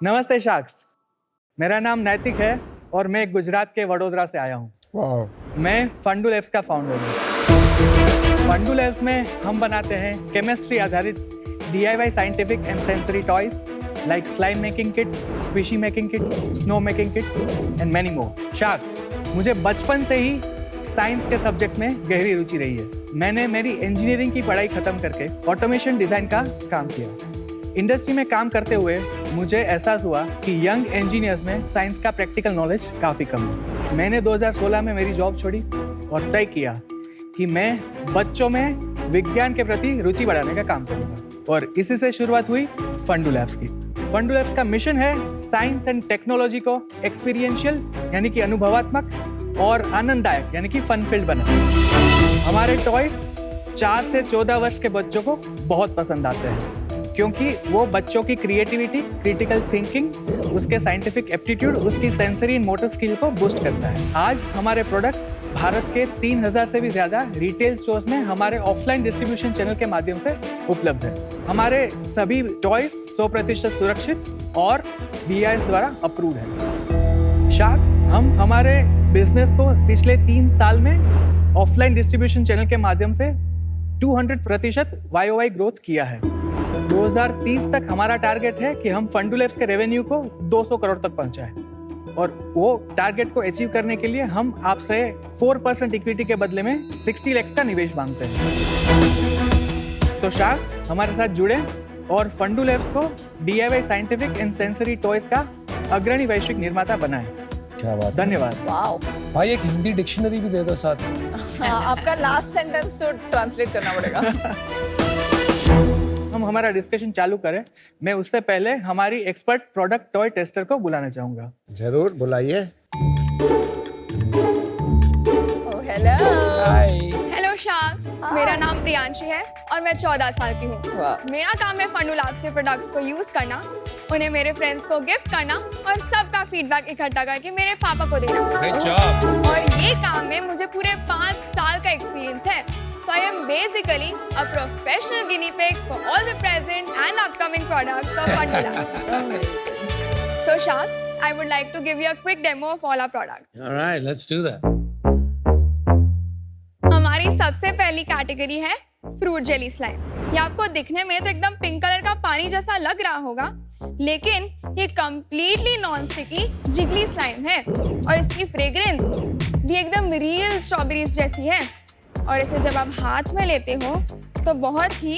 नमस्ते शाक्स, मेरा नाम नैतिक है और मैं गुजरात के वडोदरा से आया हूँ। मैं फंडू लैब्स का फाउंडर हूँ। फंडू लैब्स में हम बनाते हैं केमिस्ट्री आधारित DIY scientific and sensory toys like slime making kit, squishy making kit, snow making kit and many more. Sacks, मुझे बचपन से ही साइंस के सब्जेक्ट में गहरी रुचि रही है। मैंने मेरी इंजीनियरिंग की पढ़ाई खत्म करके ऑटोमेशन डिज़ाइन का काम किया। इंडस्ट्री में काम करते हुए मुझे एहसास हुआ कि यंग इंजीनियर्स में साइंस का प्रैक्टिकल नॉलेज काफ़ी कम है। मैंने 2016 में मेरी जॉब छोड़ी और तय किया कि मैं बच्चों में विज्ञान के प्रति रुचि बढ़ाने का काम करूँगा और इसी से शुरुआत हुई फंडू लैब्स की। फंडू लैब्स का मिशन है साइंस एंड टेक्नोलॉजी को एक्सपीरियंशियल यानी कि अनुभवात्मक और आनंददायक यानी कि फन फील्ड बनाना। हमारे टॉयज 4 से 14 वर्ष के बच्चों को बहुत पसंद आते हैं क्योंकि वो बच्चों की क्रिएटिविटी, क्रिटिकल थिंकिंग, उसके साइंटिफिक एप्टीट्यूड, उसकी सेंसरी एंड मोटर स्किल को बूस्ट करता है। आज हमारे प्रोडक्ट्स भारत के 3000 से भी ज़्यादा रिटेल स्टोर्स में हमारे ऑफलाइन डिस्ट्रीब्यूशन चैनल के माध्यम से उपलब्ध है। हमारे सभी टॉयज 100% सुरक्षित और BIS द्वारा अप्रूव्ड है। शाक्स, हम हमारे बिजनेस को पिछले 3 साल में ऑफलाइन डिस्ट्रीब्यूशन चैनल के माध्यम से 200% YOY ग्रोथ किया है। 2030 तक हमारा टारगेट है कि हम फंडू लैब्स के रेवेन्यू को 200 करोड़ तक पहुंचाएं और वो टारगेट को अचीव करने के लिए हम आपसे 4% इक्विटी के बदले में 60 लाख का निवेश मांगते हैं। तो शार्क्स, हमारे साथ जुड़े और फंडू लैब्स को DIY scientific and sensory toys का अग्रणी वैश्विक निर्माता बनाएं। क्या बात, धन्यवाद। वाओ भाई एक हिंदी डिक्शनरी भी दे दो साथ में। हाँ, आपका लास्ट सेंटेंस तो ट्रांसलेट करना पड़ेगा। हम हमारा डिस्कशन चालू करें, मैं उससे पहले हमारी एक्सपर्ट प्रोडक्ट टॉय टेस्टर को बुलाना चाहूंगा। जरूर बुलाइए। हेलो शाक्स, मेरा नाम प्रियांशी है और मैं 14 साल की हूँ। मेरा काम है फंडू लैब्स के प्रोडक्ट्स को यूज करना, उन्हें मेरे फ्रेंड्स को गिफ्ट करना और सबका फीडबैक इकट्ठा करके मेरे पापा को देना। Great job. और ये काम में मुझे पूरे 5 साल का एक्सपीरियंस है। So I am basically a professional guinea pig for all the present and upcoming products of Fun Lab. So Sharks, I would like to give you a quick demo of all our products. All right, let's do that. हमारी सबसे पहली category है fruit jelly slime. ये आपको दिखने में तो एकदम पिंक कलर का पानी जैसा लग रहा होगा, लेकिन ये कंप्लीटली नॉन स्टिकी जिगली स्लाइम है और इसकी फ्रेग्रेंस भी एकदम रियल स्ट्रॉबेरीज जैसी है। और इसे जब आप हाथ में लेते हो तो बहुत ही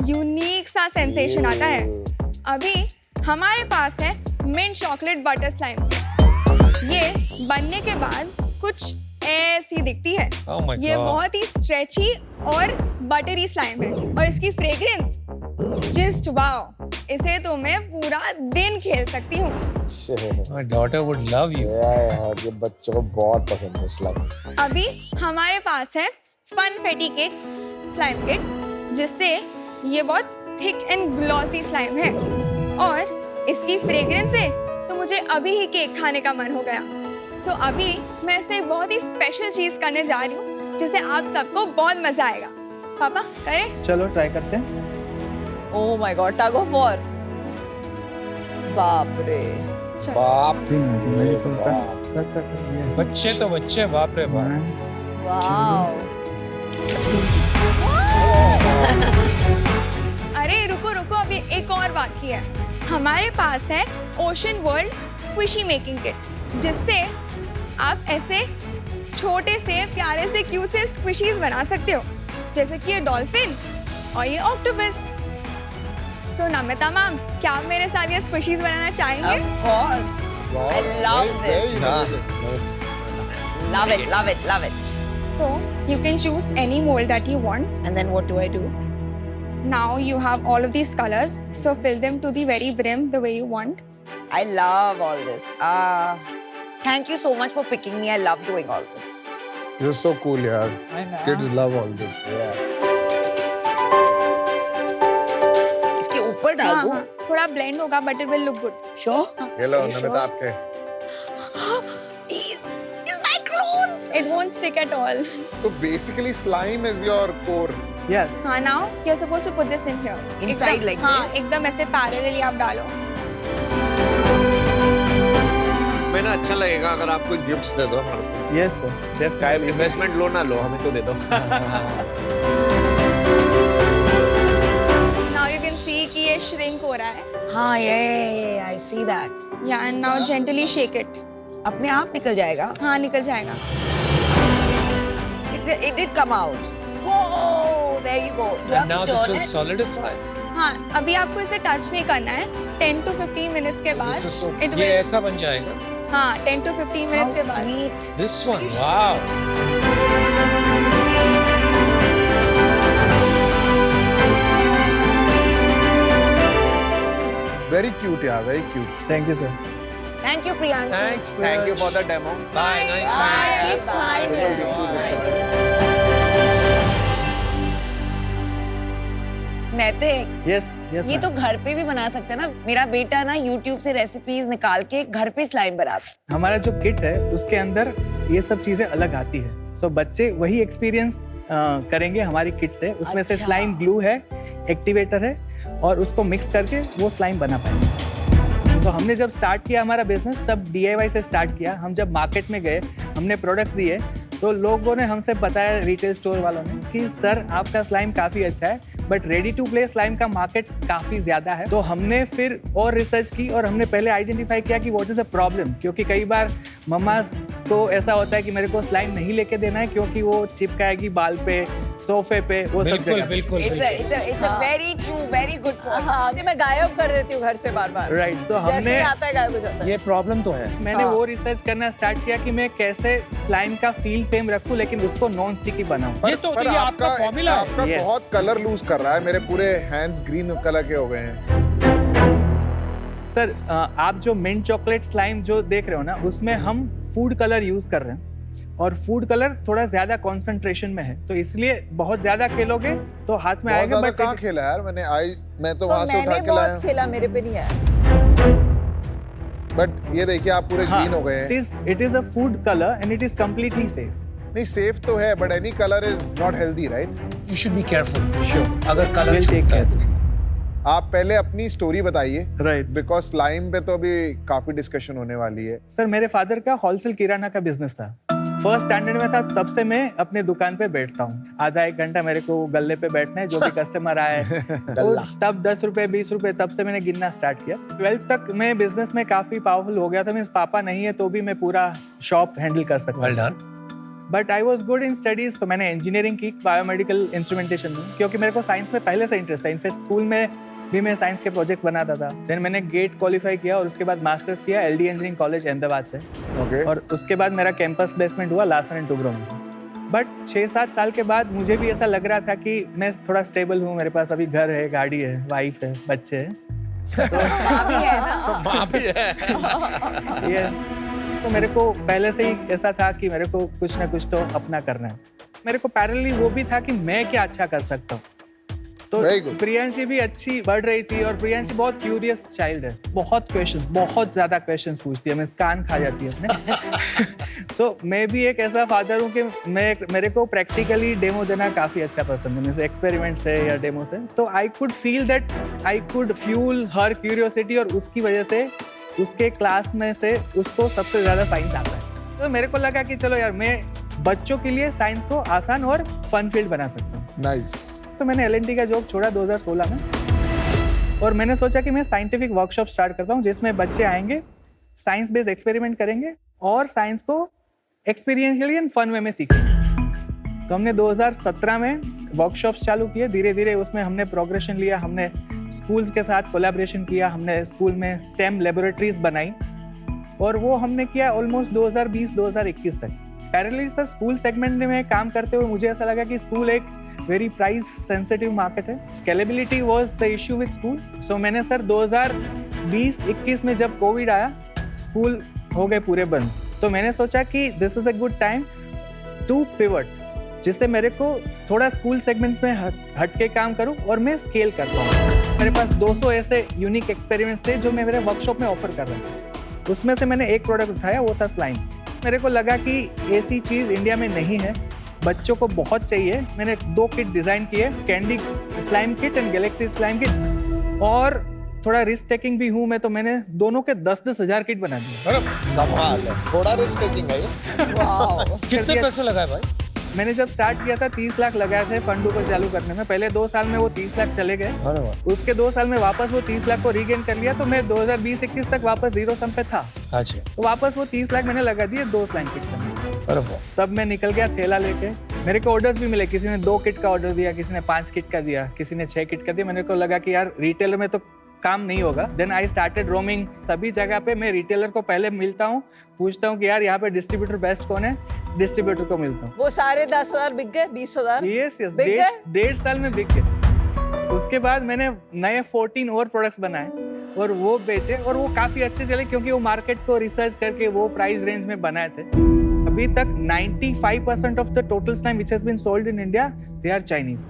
यूनिक सा सेंसेशन आता है। अभी हमारे पास है मिंट चॉकलेट बटर स्लाइम। ये बनने के बाद कुछ ऐसी दिखती है। Oh my ये God. बहुत ही स्ट्रेची और बटरी स्लाइम है और इसकी फ्रेग्रेंस जस्ट वाओ, इसे तो मैं पूरा दिन खेल सकती हूँ। My daughter would love you. यार ये बच्चों को बहुत पसंद है स्लाइम। अभी हमारे पास है फन फेटी केक स्लाइम किट, जिससे ये बहुत थिक एंड ग्लॉसी स्लाइम है और इसकी फ्रेग्रेंस से तो मुझे अभी ही केक खाने का मन हो गया। सो अभी मैं इससे बहुत ही स्पेशल चीज करने जा रही हूँ जिससे आप सबको बहुत मजा आएगा। पापा करें? चलो ट्राई करते हैं। Oh my God, tug of war. बाप रे। चलो। बाप बच्चे तो बच्चे, बाप रे बाप। वाओ। अरे रुको रुको, अभी एक और बाकी है। हमारे पास है ocean world squishy making kit, जिससे आप ऐसे छोटे से प्यारे से क्यूट से स्क्विशीज बना सकते हो, जैसे कि ये डॉल्फिन और ये ऑक्टोपस। सो नमिता मैम, क्या आप मेरे साथ ये स्क्विशीज बनाना चाहेंगे? Of course. I love this. Love it, love it, love it. So you can choose any mold that you want. And then what do I do? Now you have all of these colors, so fill them to the very brim the way you want. I love all this. Thank you so much for picking me. I love doing all this. This is so cool यार। I know. Kids love all this. इसके ऊपर डाल दूं? हाँ, थोड़ा blend होगा, but it will look good. Sure. Hello You sure? Namita आपके। Is my clothes? It won't stick at all. तो basically slime is your core. Yes. हाँ, now you're supposed to put this in here. Inside like हाँ, this? एकदम ऐसे parallelly आप डालो। हमें ना अच्छा लगेगा अगर आप कोई गिफ्ट्स दे दो हमारे को। यस सर, चाहे इन्वेस्टमेंट लो ना लो, हमें तो दे दो। नाउ यू कैन सी कि ये श्रिंक हो रहा है। हाँ ये आई सी दैट। या and now gently shake it. अपने आप निकल जाएगा। हाँ निकल जाएगा। It did come out. Whoa, there you go. You have And now to this turn will it. solidify. हाँ अभी आपको इसे टच नहीं करना है। 10 to 15 मिनट्स के बाद This is so- it ये will, ऐसा बन जाएगा। हाँ 10 to 15 How मिनट्स के बाद। sweet. This one, wow. Very cute, yeah, very cute. Thank you sir. Thank you, Priyanshu. Thanks, Thank you Priyansh. for the demo. Bye, nice Bye. meeting you. Keep smiling. Keep smiling. नैतिक, yes yes ये तो घर पे भी बना सकते हैं ना। मेरा बेटा ना YouTube से रेसिपीज निकाल के घर पे स्लाइम बनाता है। हमारा जो किट है उसके अंदर ये सब चीजें अलग आती है। सो बच्चे वही एक्सपीरियंस करेंगे हमारी किट से। उसमें से अच्छा। स्लाइम ग्लू है, एक्टिवेटर है और उसको मिक्स करके वो स्लाइम बना पाएंगे। तो हमने जब स्टार्ट किया हमारा बिजनेस तब DIY से स्टार्ट किया। हम जब मार्केट में गए, हमने प्रोडक्ट्स दिए तो लोगों ने हमसे बताया, रिटेल स्टोर वालों ने, कि सर आपका स्लाइम काफ़ी अच्छा है but ready to play slime का मार्केट काफ़ी ज़्यादा है। तो हमने फिर और रिसर्च की और हमने पहले आइडेंटिफाई किया कि व्हाट इज़ अ प्रॉब्लम। क्योंकि कई बार मम्मा को ऐसा होता है कि मेरे को स्लाइम नहीं लेके देना है क्योंकि वो चिपकाएगी बाल पे, सोफे पे, वो सब बिल्कुल जगह। बिल्कुल It's a very true, very good point. हाँ, मैं गायब कर देती हूँ घर से बार-बार। राइट, सो जैसे हमने ही आता है गायब हो जाता है। ये प्रॉब्लम तो है। मैंने हाँ। वो रिसर्च करना स्टार्ट किया कि मैं कैसे स्लाइम का फील सेम रखूं लेकिन उसको नॉन स्टिकी बनाऊं। ये तो ये आपका फॉर्मूला है। आपका Yes. बहुत कलर लूज कर रहा है। मेरे पूरे हैंड्स ग्रीन कलर के हो गए हैं। सर आप जो मिंट चॉकलेट स्लाइम जो देख रहे हो ना, उसमें हम फूड कलर यूज कर रहे हैं और फूड कलर थोड़ा ज्यादा कंसंट्रेशन में है, तो इसलिए बहुत ज्यादा खेलोगे तो हाथ में बहुत आएगा। ज्यादा बट कहाँ खेला यार मैं तो वहां से उठा मैंने के लाया। बहुत खेला, मेरे पे नहीं आया। बट ये देखिए आप पूरे ग्रीन हो गए हैं। It is a food colour and it is completely safe. नहीं सेफ तो है but any colour is not healthy, right? You should be careful. Sure, अगर कलर विल टेक छूटता केयर है दिस। आप पहले अपनी स्टोरी बताइए, राइट बिकॉज स्लाइम पे तो अभी काफी डिस्कशन होने वाली है। सर, मेरे फादर का होलसेल किराना का बिजनेस था। फर्स्ट स्टैंडर्ड में था तब से मैं अपने दुकान पे बैठता हूँ। आधा एक घंटा मेरे को गल्ले पे बैठना है, जो भी कस्टमर आए। तो तब 10 रुपए 20 रुपए तब से मैंने गिनना स्टार्ट किया। 12th तक मैं बिजनेस में काफी पावरफुल हो गया था। मीन्स पापा नहीं है तो भी मैं पूरा शॉप हैंडल कर सकता Well done. But I was good in studies. तो मैंने इंजीनियरिंग की बायोमेडिकल इंस्ट्रूमेंटेशन में, क्योंकि मेरे को साइंस में पहले से इंटरेस्ट था। इनफैक्ट स्कूल में भी मैं साइंस के प्रोजेक्ट्स बनाता था। देन मैंने गेट क्वालिफाई किया और उसके बाद मास्टर्स किया LD इंजीनियरिंग कॉलेज अहमदाबाद से। ओके। और उसके बाद मेरा कैंपस प्लेसमेंट हुआ लार्सन एंड टुब्रो में। बट 6-7 साल के बाद मुझे भी ऐसा लग रहा था कि मैं थोड़ा स्टेबल हूँ, मेरे पास अभी घर है, गाड़ी है, वाइफ है, बच्चे हैं। माँ भी है। Yes. तो मेरे को पहले से ही ऐसा था कि मेरे को कुछ ना कुछ तो अपना करना है। मेरे को पैरेलली वो भी था कि मैं क्या अच्छा कर सकता हूँ। तो Very good. प्रियांशी भी अच्छी बढ़ रही थी और प्रियांशी बहुत क्यूरियस चाइल्ड है। बहुत क्वेश्चंस, बहुत ज्यादा क्वेश्चंस पूछती है, मैं कान खा जाती है अपने। तो मैं भी एक ऐसा फादर हूँ कि मेरे को प्रैक्टिकली डेमो देना काफी अच्छा पसंद है, जैसे एक्सपेरिमेंट से या डेमो से। तो I could feel that I could fuel her curiosity और उसकी वजह से उसके क्लास में से उसको सबसे ज्यादा साइंस आता है। तो मेरे को लगा कि चलो यार, मैं बच्चों के लिए साइंस को आसान और फन फील्ड बना सकता हूँ। नाइस। तो मैंने L&T का जॉब छोड़ा 2016 में और मैंने सोचा कि मैं साइंटिफिक वर्कशॉप स्टार्ट करता हूँ जिसमें बच्चे आएंगे, साइंस बेस्ड एक्सपेरिमेंट करेंगे और साइंस को एक्सपीरियंशियली एंड फन वे में सीखेंगे। तो हमने 2017 में वर्कशॉप्स चालू किए। धीरे धीरे उसमें हमने प्रोग्रेशन लिया, हमने स्कूल्स के साथ कोलैबोरेशन किया, हमने स्कूल में स्टेम लेबोरेटरीज बनाई और वो हमने किया ऑलमोस्ट 2020-2021 तक। पैरेलली सर स्कूल सेगमेंट में काम करते हुए मुझे ऐसा लगा कि स्कूल एक वेरी प्राइस सेंसिटिव मार्केट है। Scalability was the issue with school. So मैंने सर 2020-21 में जब कोविड आया, स्कूल हो गए पूरे बंद, तो मैंने सोचा कि this is a good time to pivot, जिससे मेरे को थोड़ा स्कूल सेगमेंट्स में हट के काम करूं और मैं स्केल कर पाऊँ। मेरे पास 200 ऐसे यूनिक एक्सपेरिमेंट्स थे जो मैं मेरे वर्कशॉप में ऑफर कर रहा था। उसमें से मैंने एक प्रोडक्ट उठाया, वो था स्लाइम। मेरे को लगा कि ऐसी चीज़ इंडिया में नहीं है, बच्चों को बहुत चाहिए। मैंने 2 किट डिज़ाइन किए, candy slime kit and Galaxy slime kit. और थोड़ा रिस्क टेकिंग भी हूँ मैं, तो मैंने दोनों के 10-10 हजार किट बना दिए। कमाल है, थोड़ा रिस्क टेकिंग है ये। वाओ कितने पैसे लगाए भाई? मैंने जब स्टार्ट किया था 30 लाख लगाए थे फंडू को चालू करने में। पहले 2 साल में वो 30 लाख चले गए, अरे वाह। उसके 2 साल में वापस वो 30 लाख को रीगेन कर लिया, तो मैं 2020-21 तक वापस जीरो सम पे था। अच्छा, तो वापस वो 30 लाख मैंने लगा दिए 2 स्लाइम किट करने। अरे वाह। तब मैं निकल गया थैला लेके। मेरे को ऑर्डर्स भी मिले, किसी ने 2 किट का ऑर्डर दिया, किसी ने 5 किट का दिया, किसी ने 6 किट का दिया। मेरे को लगा कि यार रिटेलर में तो काम नहीं होगा। देन आई स्टार्टेड रोमिंग सभी जगह पे। मैं रिटेलर को पहले मिलता हूँ, पूछता हूँ कि यार यहाँ पे डिस्ट्रीब्यूटर बेस्ट कौन है, डिस्ट्रीब्यूटर को मिलता हूँ। वो सारे 10,000 बिक गए, 20,000 यस यस, बिक गए? 1.5 साल में बिक गए। उसके बाद मैंने नए 14 और प्रोडक्ट्स बनाए और वो बेचे, और वो काफी अच्छे चले क्योंकि वो मार्केट को रिसर्च करके वो प्राइस रेंज में बनाए थे। अभी तक 95% of the total slime which has been sold in India they are Chinese.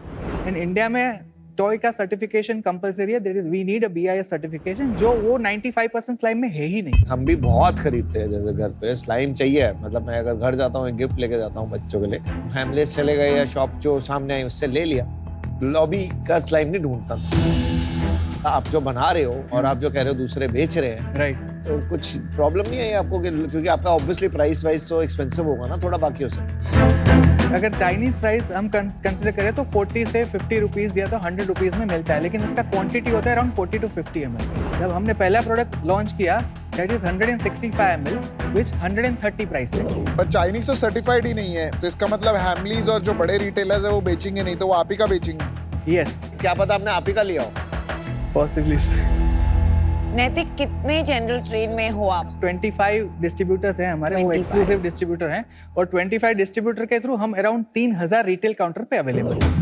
In India में टॉय का सर्टिफिकेशन कंपलसरी है, that is we need a BIS certification, जो वो 95% स्लाइम में है ही नहीं। हम भी बहुत खरीदते हैं, जैसे घर पे स्लाइम चाहिए, मतलब मैं अगर घर जाता हूँ एक गिफ्ट लेके जाता हूँ बच्चों के लिए, फैमिलीज चले गए या शॉप जो सामने आई उससे ले लिया, लॉबी का स्लाइम नहीं ढूंढता। आप जो बना रहे हो और आप जो कह रहे हो दूसरे बेच रहे हैं, राइट, तो कुछ प्रॉब्लम नहीं है आपको क्योंकि आपका ऑब्वियसली प्राइस वाइज तो एक्सपेंसिव होगा ना थोड़ा बाकियों से। अगर चाइनीज प्राइस हम कंसिडर करें तो 40 से 50 रुपीज या तो 100 रुपीज में मिलता है, लेकिन उसका क्वांटिटी होता है अराउंड 40 to 50 ml। जब हमने पहला प्रोडक्ट लॉन्च किया that is 165 ml which 130 price है। पर चाइनीज तो सर्टिफाइड ही नहीं है, तो इसका मतलब हैमलीज और जो बड़े रिटेलर्स है वो बेचेंगे नहीं, तो वो आप ही का बेचेंगे। यस, क्या पता आपने आप ही का लिया हो। पॉसिबली। नैतिक, कितने जनरल ट्रेड में हो आप? 25 डिस्ट्रीब्यूटर्स हैं हमारे, वो 25 एक्सक्लूसिव डिस्ट्रीब्यूटर हैं, और 25 डिस्ट्रीब्यूटर के थ्रू हम अराउंड 3000 रिटेल काउंटर पे अवेलेबल हैं।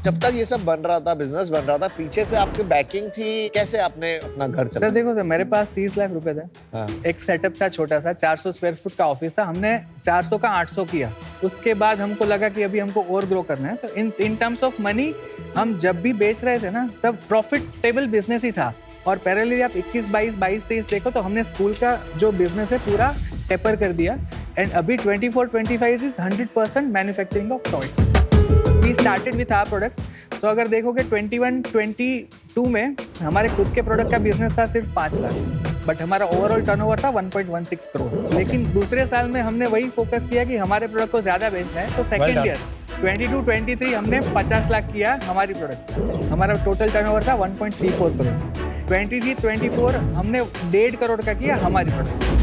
जब तक ये सब बन रहा था, बिजनेस बन रहा था, पीछे से आपकी बैकिंग थी, कैसे आपने अपना घर चला? सर देखो सर, मेरे पास 30 लाख रुपए थे। हाँ। एक सेटअप था छोटा सा, 400 स्क्वायर फुट का ऑफिस था, हमने 400 का 800 किया। उसके बाद हमको लगा कि अभी हमको और ग्रो करना है, तो इन टर्म्स ऑफ मनी हम जब भी बेच रहे थे ना, तब प्रॉफिटेबल बिजनेस ही था। और पैरेलली आप 21, 22, 23 देखो तो हमने स्कूल का जो बिजनेस है पूरा टेपर कर दिया, एंड अभी 24-25 is 100% manufacturing of toys. We started with our products. So अगर देखोगे 21-22 में हमारे खुद के प्रोडक्ट का बिजनेस था सिर्फ 5 लाख, बट हमारा ओवरऑल टर्नओवर था 1.16 करोड़। लेकिन दूसरे साल में हमने वही फोकस किया कि हमारे प्रोडक्ट को ज्यादा बेचना है, तो सेकेंड ईयर 22-23 हमने 50 लाख किया हमारी प्रोडक्ट्स का। हमारा टोटल टर्नओवर था 1.34 करोड़। 23-24 हमने 1.5 करोड़ का किया हमारी प्रोडक्ट्स,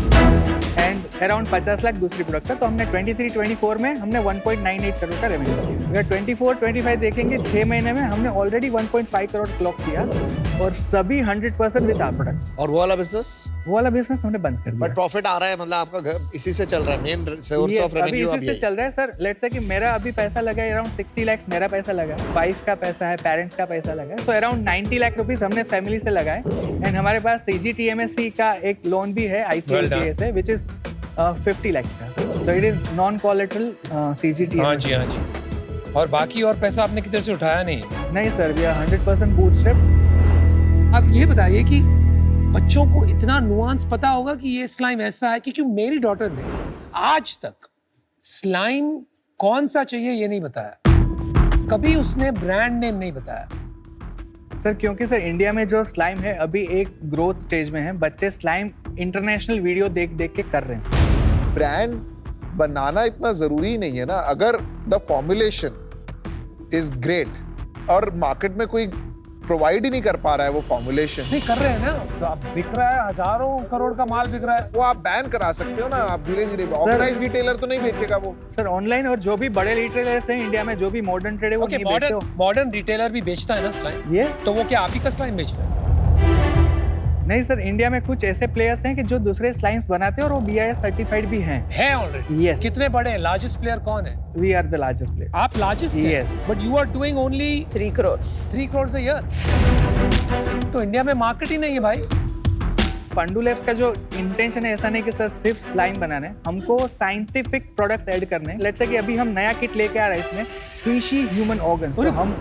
एंड अराउंड 50 लाख दूसरी प्रोडक्ट का। तो हमने 23-24 में हमने 1.98 करोड़ का रेवेन्यू किया। अगर 24-25 देखेंगे 6 महीने में हमने ऑलरेडी 1.5 करोड़ क्लॉक किया, और सभी 100% विद आवर प्रोडक्ट्स। और वो वाला बिजनेस? वो वाला बिजनेस हमने बंद कर दिया। बट प्रॉफिट आ रहा है, मतलब आपका घर इसी से चल रहा है, main source Yes, of revenue अभी इसी से चल रहा है सर। लेट्स से कि मेरा अभी पैसा लगा है अराउंड 60 लाख, मेरा पैसा लगा, वाइफ का पैसा है, पेरेंट्स का पैसा लगा है, सो अराउंड 90 लाख रुपीस हमने फैमिली से लगाए। एंड हमारे पास CGTMSE का एक लोन भी है ICICI से, विच इज 50 लाख का, तो it is non collateral CGTMSE। हाँ जी, हाँ जी। और बाकी और पैसा आपने किधर से उठाया? नहीं सर, वी आर 100% बूटस्ट्रैप। अब ये बताइए कि बच्चों को इतना नुआंस पता होगा कि ये स्लाइम ऐसा है, क्योंकि मेरी डॉटर ने आज तक स्लाइम कौन सा चाहिए ये नहीं बताया, कभी उसने ब्रांड नेम नहीं बताया। सर क्योंकि सर इंडिया में जो स्लाइम है अभी एक ग्रोथ स्टेज में है, बच्चे स्लाइम इंटरनेशनल वीडियो देख देख के कर रहे हैं। ब्रांड बनाना इतना जरूरी नहीं है ना, अगर द फॉर्मुलेशन इज ग्रेट और मार्केट में कोई प्रोवाइड ही नहीं कर पा रहा है वो फॉर्मुलेशन। नहीं कर रहे हैं ना, तो अब बिक रहा है, हजारों करोड़ का माल बिक रहा है। वो आप बैन करा सकते हो ना, आप धीरे धीरे। ऑर्गेनाइज्ड रिटेलर तो नहीं बेचेगा वो। सर ऑनलाइन और जो भी बड़े रिटेलर्स हैं इंडिया में, जो भी मॉडर्न ट्रेड है वो नहीं बेचते हो। मॉडर्न रिटेलर भी बेचता है ना स्लाइम? यस। तो वो क्या आप ही का स्लाइम बेच रहे हैं? नहीं सर, इंडिया में कुछ ऐसे प्लेयर्स हैं कि जो दूसरे स्लाइम्स बनाते हैं और वो BIS सर्टिफाइड भी हैं। है ऑलरेडी? Yes. कितने बड़े हैं? लार्जेस्ट प्लेयर कौन है? We are the largest player. आप लार्जेस्ट हैं? Yes. But you are doing only 3 crores 3 crores a year। तो इंडिया में मार्केट ही नहीं है भाई। फंडू लैब्स का जो इंटेंशन है ऐसा नहीं कि सर सिर्फ स्लाइम बनाना है, हमको साइंटिफिक प्रोडक्ट्स ऐड करने हैं। लेट्स से कि अभी हम नया किट लेके आ रहे हैं, इसमें स्क्वीशी ह्यूमन ऑर्गन्स, तो हम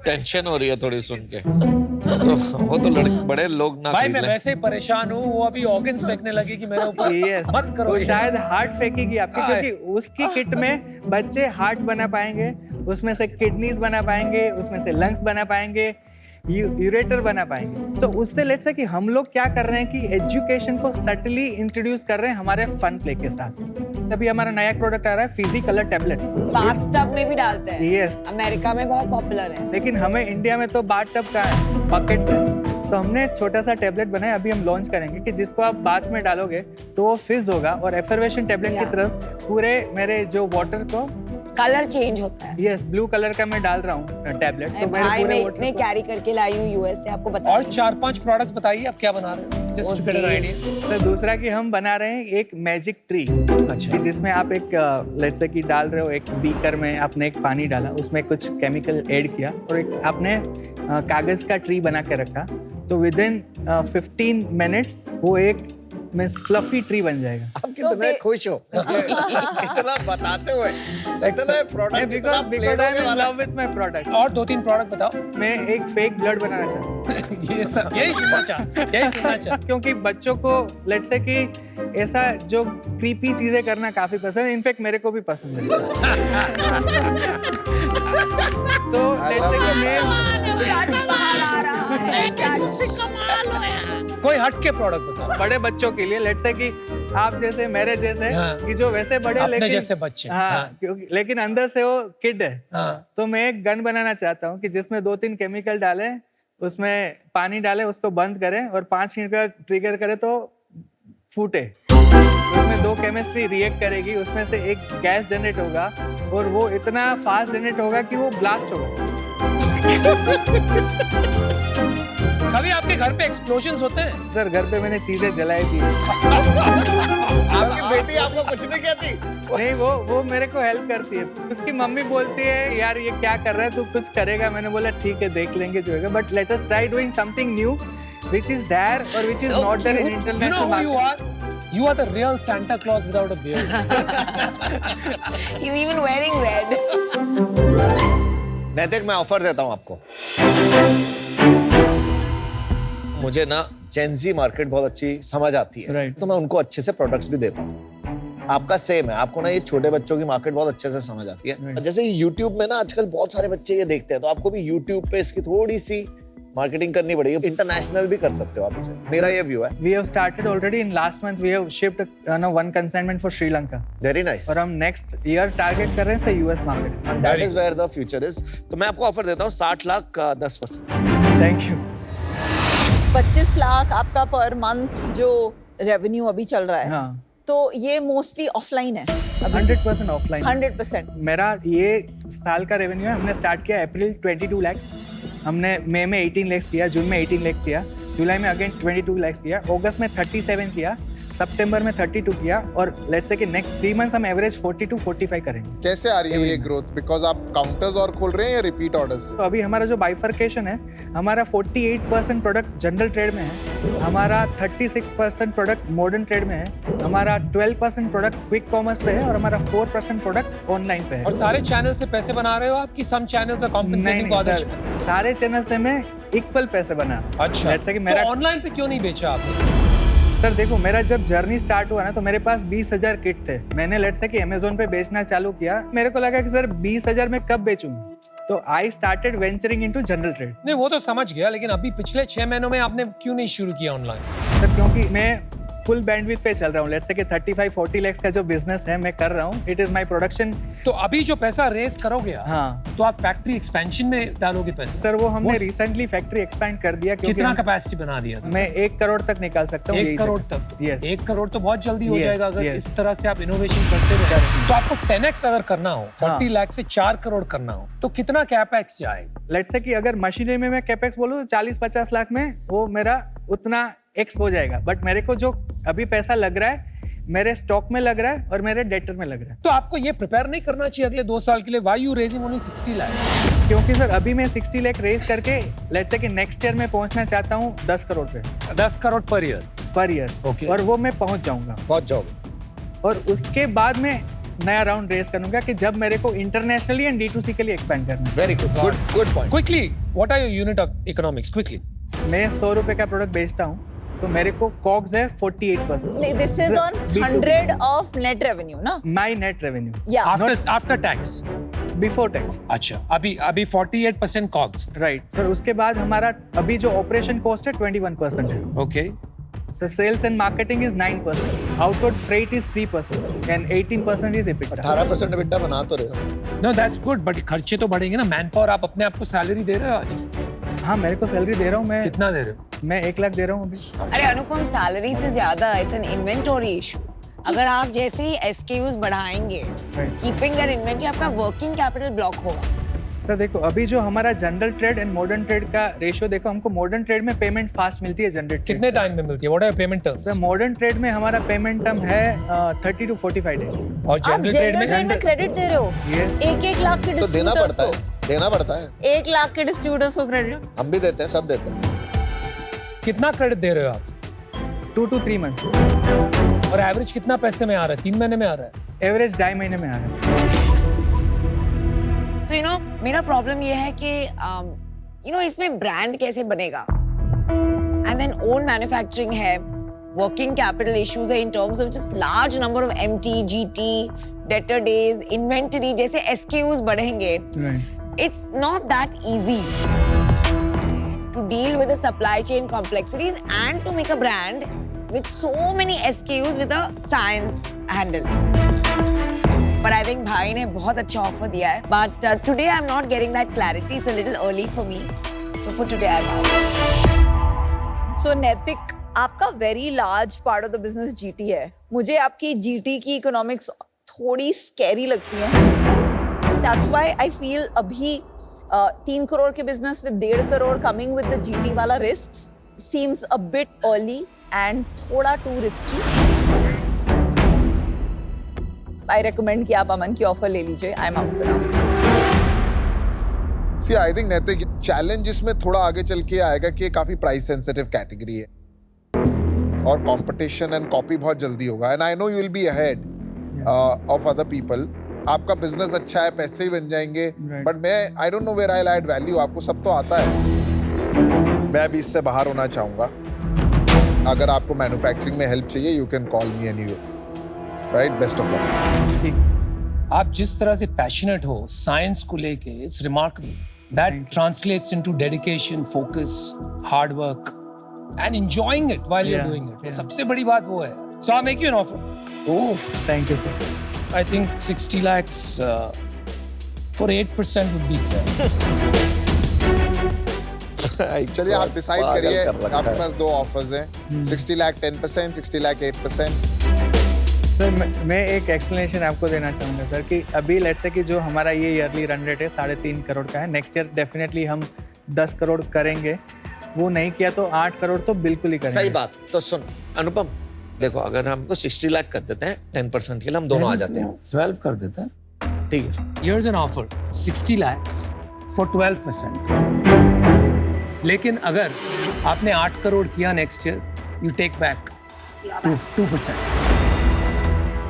टेंशन हो रही है थोड़ी सुन के, तो वो तो बड़े लोग ना भाई मैं वैसे ही परेशान हूँ, वो अभी ऑर्गन्स फेंकने लगी कि मेरे ऊपर Yes. मत करो वो ये। शायद हार्ट फेंकेगी आपके, क्योंकि उसकी किट में बच्चे हार्ट बना पाएंगे, उसमें से किडनीज बना पाएंगे, उसमें से लंग्स बना पाएंगे, यूरेटर बना पाएंगे। सो उससे लेट्स से कि हम लोग क्या कर रहे हैं कि एजुकेशन को सटली इंट्रोड्यूस कर रहे हैं हमारे फन प्ले के साथ। अभी हमारा नया प्रोडक्ट आ रहा है फिजी कलर टैबलेट्स। बाथटब में भी डालते हैं। यस, अमेरिका में बहुत पॉपुलर है। लेकिन हमें इंडिया में तो बाथ टब का है, बकेट्स है। तो हमने एक छोटा सा टैबलेट बनाया, अभी हम लॉन्च करेंगे कि जिसको आप बाथ में डालोगे तो वो फिज होगा और एफर्वेशन टैबलेट की तरफ पूरे मेरे जो वाटर को कलर चेंज होता है। यस, ब्लू कलर का मैं डाल रहा हूँ टैबलेट। तो मेरे भाई पूरे मैं water इतने को- कैरी करके लाई हूँ यूएस से, आपको बता और 4-5 प्रोडक्ट्स बताइए आप क्या बना रहे हैं, just to get an idea. तो दूसरा कि हम बना रहे हैं एक मैजिक ट्री, अच्छा। जिसमें आप एक लेट्स से कि डाल रहे हो एक बीकर में, आपने एक पानी डाला, उसमें कुछ केमिकल ऐड किया और एक आपने कागज का ट्री बना के रखा, तो विद इन 15 मिनट्स वो एक में फ्लफी ट्री बन जाएगा। आप कितने खुश हो इतना बताते हुए, इतना product, because I am in love with my product. और 2-3 प्रोडक्ट बताओ। मैं एक फेक ब्लड बनाना चाहता हूँ। ये सब यही सुनना चाहता। क्योंकि बच्चों को लेट्स से कि ऐसा जो क्रीपी चीजें करना काफी पसंद है, इनफैक्ट मेरे को भी पसंद है। तो लेट्स से कि मैं बाहर आ रहा है। कोई हटके प्रोडक्ट बताओ। बड़े बच्चों के लिए लेट्स से कि आप जैसे मेरे जैसे हाँ। कि जो वैसे बड़े अपने लेकिन जैसे बच्चे। हाँ, हाँ। क्योंकि लेकिन अंदर से वो किड है। हाँ। तो मैं एक गन बनाना चाहता हूँ कि जिसमें 2-3 केमिकल डालें, उसमें पानी डालें, उसको बंद करें और 5 मिनट का ट्रिगर करें तो फूटे। उसमें 2 केमिस्ट्री रिएक्ट करेगी, उसमें से एक गैस जनरेट होगा और वो इतना फास्ट जनरेट होगा कि वो ब्लास्ट होगा। कभी आपके घर पे एक्सप्लोजन्स होते हैं? सर घर पे मैंने चीजें जलाई थी। आपकी बेटी आपको कुछ नहीं कहती? नहीं, वो मेरे को हेल्प करती है। उसकी मम्मी बोलती है यार ये क्या कर रहा है, तू कुछ करेगा? मैंने बोला ठीक है देख लेंगे जो होगा, but let us try doing something new which is there or which is not there in You international know who you market. are? You are the real Santa Claus without a beard. He's even wearing red. नैतिक, मैं offer देता हूँ आपको। मुझे ना Gen Z market बहुत अच्छी समझ आती है, Right. तो मैं उनको अच्छे से प्रोडक्ट्स भी देता हूँ। आपका सेम है, आपको ना ये छोटे बच्चों की मार्केट बहुत अच्छे से समझ आती है। Right. जैसे YouTube में ना आजकल बहुत सारे बच्चे ये देखते हैं, तो आपको भी YouTube पे इसकी थोड़ी सी मार्केटिंग करनी पड़ेगी। इंटरनेशनल भी कर सकते हो आप इसे, मेरा ये व्यू है। We have started already in last month. We have shipped one consignment for Sri Lanka. Very nice. और हम नेक्स्ट ईयर टारगेट कर रहे हैं US market. That is where the future is. तो मैं आपको ऑफर देता हूँ 60 लाख का 10%। Thank you. 25 लाख आपका पर मंथ जो रेवेन्यू अभी चल रहा है, हाँ, तो ये मोस्टली ऑफलाइन है। 100% ऑफलाइन। 100%। मेरा ये साल का रेवेन्यू है, हमने स्टार्ट किया अप्रैल 22 लाख, हमने मई में 18 लाख किया, जून में 18 लाख किया, जुलाई में अगेन 22 लाख किया, अगस्त में 37 किया, सितंबर में 32 किया और लेट्स से कि नेक्स्ट 3 मंथ्स हम एवरेज 40 to 45 करेंगे। कैसे आ रही है ये ग्रोथ? बिकॉज आप काउंटर्स और खोल रहे हैं या रिपीट ऑर्डर्स? तो अभी हमारा जो बाइफर्केशन है, हमारा 48% प्रोडक्ट जनरल ट्रेड में है, हमारा 36% प्रोडक्ट मॉडर्न ट्रेड में है, हमारा 12% प्रोडक्ट क्विक कॉमर्स पे है और हमारा 4% प्रोडक्ट ऑनलाइन पे है। और सारे चैनल से पैसे बना रहे हो आप कि सम चैनल्स आर कॉम्पेंसेटिंग नहीं अदर्स? सर, सारे चैनल से मैं इक्वल पैसे बना। अच्छा, जैसे कि मेरा तो ऑनलाइन पे क्यों नहीं बेचा आपने? सर देखो, मेरा जब जर्नी स्टार्ट हुआ ना तो मेरे पास 20,000 किट थे। मैंने लेट्स से कि अमेज़न पे बेचना चालू किया। मेरे को लगा कि सर 20,000 में कब बेचूंगा, तो I started venturing into general trade. नहीं, वो तो समझ गया, लेकिन अभी पिछले 6 महीनों में आपने क्यों नहीं शुरू किया ऑनलाइन? सर क्योंकि मैं फुल बैंडविड्थ पे चल रहा हूँ। लेट्स से कि 35-40 लाख का जो बिजनेस है मैं कर रहा हूँ, इट इज माय प्रोडक्शन। तो अभी जो पैसा रेज करोगे आप, हाँ तो आप फैक्ट्री एक्सपेंशन में डालोगे पैसा? सर, वो हमने वो- रिसेंटली फैक्ट्री एक्सपैंड कर दिया क्योंकि कितना कैपेसिटी बना दिया? मैं 1 करोड़ तक निकाल सकता हूँ। 1 करोड़ तक? यस। 1 करोड़ तो बहुत जल्दी हो Yes, जाएगा अगर yes. इस तरह से आप इनोवेशन करते रहे। Correct. तो आपको 10x अगर करना हो, 40 हाँ. लाख से 4 करोड़ करना हो, तो कितना कैपेक्स जाएगा? लेट्स से कि अगर मशीनरी में मैं कैपेक्स बोलूँ तो 40-50 लाख में वो मेरा उतना एक्स हो जाएगा। बट मेरे को जो अभी पैसा लग रहा है मेरे स्टॉक में लग रहा है और मेरे डेटर में लग रहा है। तो आपको ये प्रिपेयर नहीं करना चाहिए अगले 2 साल के लिए? Why you raising only 60 lakh? क्योंकि सर अभी मैं 60 लाख रेज करके लेट्स से कि नेक्स्ट ईयर में पहुंचना चाहता हूँ 10 करोड़ पे 10 crore per year? Per year. Okay. और वो मैं पहुंच जाऊंगा पहुंच जाओगे। और उसके बाद में नया राउंड रेस करूंगा कि जब मेरे को इंटरनेशनली एंड D2C के लिए एक्सपेंड करना है। Very good, good point. Quickly, what are your unit economics? Quickly. मैं 100 रुपए का प्रोडक्ट बेचता हूँ तो मेरे को कॉग्स है 48%। नहीं, this is on 100 of net revenue ना? My net revenue. या आफ्टर टैक्स? Before tax. अच्छा, अभी 48% कॉग्स। राइट सर, उसके बाद हमारा अभी जो ऑपरेशन कॉस्ट है 21% है। Okay. So sales and marketing is 9%, outward freight is 3%, and 18% is EBITDA. 18% EBITDA बना तो रहे हो। नो दैट्स गुड, बट खर्चे तो बढ़ेंगे ना। मैन पावर आप अपने आप को सैलरी दे रहे हो आज? हाँ, मेरे को सैलरी दे रहा हूँ मैं। कितना दे रहे हो? मैं 1 लाख दे रहा हूँ अभी। अरे अनुपम, सैलरी से ज्यादा इट्स एन इन्वेंटरी इशू। अगर आप जैसे ही SKUs बढ़ाएंगे, कीपिंग दैट इन्वेंटरी, आपका वर्किंग कैपिटल ब्लॉक होगा। सर देखो, अभी जो हमारा general trade and modern trade का रेशियो देखो, हमको मॉडर्न ट्रेड में पेमेंट फास्ट मिलती है जनरल ट्रेड। कितने टाइम में मिलती है? What are payment terms? Sir modern trade में हमारा पेमेंट टर्म है 30 to 45 डेज। और आप जनरल ट्रेड जनरल में क्रेडिट दे रहे हो? Yes. 1 लाख के तो देना डिस्ट्रीब्यूटर्स पड़ता को, है, देना पड़ता है। 1 लाख के डिस्ट्रीब्यूटर्स को क्रेडिट। हम भी देते हैं, सब देते हैं। कितना क्रेडिट दे रहे हो आप? 2 to 3 months। और एवरेज कितना पैसे में आ रहा है? 3 महीने में आ रहा है? एवरेज 2.5 महीने में आ रहा है। तो मेरा प्रॉब्लम ये है कि इसमें ब्रांड कैसे बनेगा, एंड देन ओन मैन्युफैक्चरिंग है, वर्किंग कैपिटल इश्यूज है in terms of just large number of MT, GT, debtor days, inventory, जैसे SKUs बढ़ेंगे। It's not that easy to deal with the supply chain complexities and to make a brand with so many SKUs with a science handle. But I think भाई ने बहुत अच्छा offer दिया है। But today I'm not getting that clarity. It's a little early for me. So for today I'm out. So नैतिक, आपका very large part of the business GT है। मुझे आपकी GT की इकोनॉमिक्स थोड़ी स्कैरी लगती है। That's why I feel अभी 3 करोड़ के business with 1.5 crore coming with the GT वाला risk seems a bit early and थोड़ा too risky. I recommend कि आप अमन की ऑफर ले लीजिए। I'm out for now. See, I think नैतिक चैलेंज इसमें थोड़ा आगे चल के आएगा कि ये काफी प्राइस सेंसिटिव कैटेगरी है और कंपटीशन एंड कॉपी बहुत जल्दी होगा, and I know you will be ahead of other people. आपका बिजनेस अच्छा है, पैसे ही बन जाएंगे, बट मैं I don't know where I will add value. आपको सब तो आता है, मैं अभी इससे बाहर होना चाहूंगा। अगर आपको मैन्युफैक्चरिंग में हेल्प चाहिए, you can call me anyways. Right, best of luck. आप जिस तरह से पैशनेट हो साइंस को लेके, it's remarkable. That translates into dedication, focus, hard work and enjoying it while you are doing it. सबसे बड़ी बात वो है। So I make you an offer. Oh, thank you sir. I think 60 lakhs for 8% would be fair. चलिए आप decide करिए, आपके पास 2 offers हैं, 60 लाख 10%, 60 लाख 8%। सर मैं एक एक्सप्लेनेशन आपको देना चाहूँगा सर कि अभी लेट्स से कि जो हमारा ये ईयरली रन रेट है 3.5 करोड़ का है, नेक्स्ट ईयर डेफिनेटली हम 10 करोड़ करेंगे। वो नहीं किया तो 8 करोड़ तो बिल्कुल ही करेंगे। सही बात। तो सुन अनुपम, देखो अगर हमको 60 लाख कर देते हैं 10% के लिए, हम दोनों आ जाते हैं। 12 कर देता है। ठीक है। Here's an offer, 60 lakhs for 12%. लेकिन अगर आपने 8 करोड़ किया next year, you take back 2%.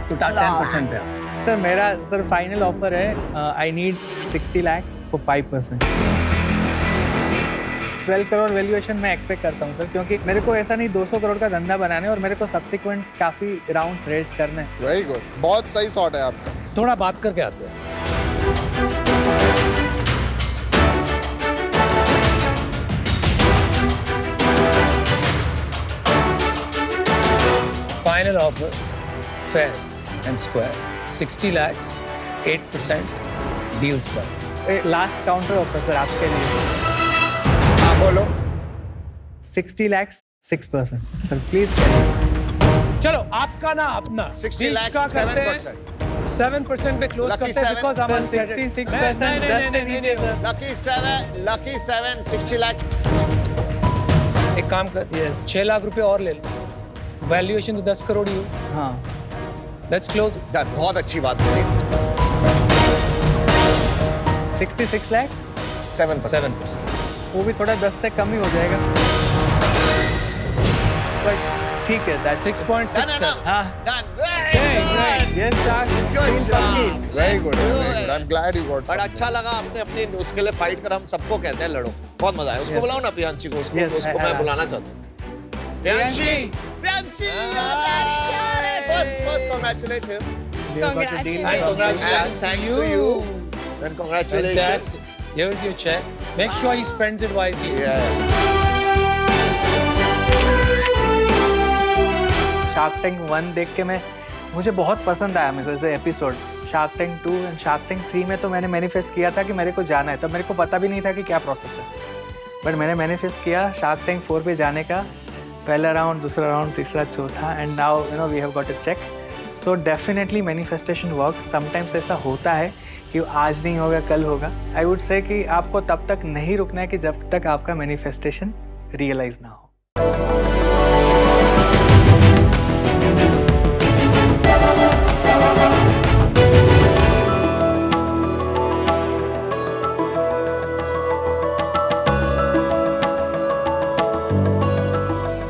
तो 10% है। सर मेरा फाइनल ऑफर है, I need 60 lakh for 5%। 12 crore valuation मैं एक्सपेक्ट करता हूँ सर, क्योंकि मेरे को ऐसा नहीं 200 करोड़ का धंधा बनाने और मेरे को सब्सिक्वेंट काफी राउंड्स रेस करने हैं। वेरी गुड, बहुत सही थॉट है आपका। थोड़ा बात करके आते हैं। Final offer, fair and square, 60 lakhs, 8%, deals done. Last counter offer sir आपके लिए, हाँ बोलो। 60 लाख 6%। Sir please. चलो आपका ना अपना 60 लाख 7%। 7% पे क्लोज करते हैं because I'm on 66%। Lucky 7 60 lakh. एक काम कर, 6 लाख रुपए और ले लो, वैल्यूएशन तो 10 करोड़ ही हो। हाँ, लेट्स क्लोज। बहुत अच्छी बात बोली। 66 लाख 7%। वो भी थोड़ा 10 से कम ही हो जाएगा, बट ठीक है। दैट्स 6.6। हाँ, Done. Yes sir, Good job. Very good, I am glad you got. But अच्छा लगा आपने अपने उसके लिए फाइट कर। हम सबको कहते हैं लड़ो, बहुत मजा आया। उसको बुलाओ ना, प्रियांशी को। उसको मैं बुलाना चाहता हूँ। Priyanshi first congratulate him. Congratulations. And thanks to you. And congratulations. Here's your check. Make sure he spends it wisely. Shark tank 1 देख के मुझे बहुत पसंद आया मुझे ऐसे episode. Shark tank 2 and shark tank 3 में तो मैंने मैनिफेस्ट किया था कि मेरे को जाना है, तब मेरे को पता भी नहीं था कि क्या प्रोसेस है, बट मैंने मैनिफेस्ट किया शार्क टैंक 4 पे जाने का, पहला राउंड, दूसरा राउंड, तीसरा, चौथा, and now you know we have got a check. So definitely manifestation work. Sometimes ऐसा होता है कि आज नहीं होगा कल होगा। आई वुड से कि आपको तब तक नहीं रुकना है कि जब तक आपका मैनिफेस्टेशन रियलाइज ना हो।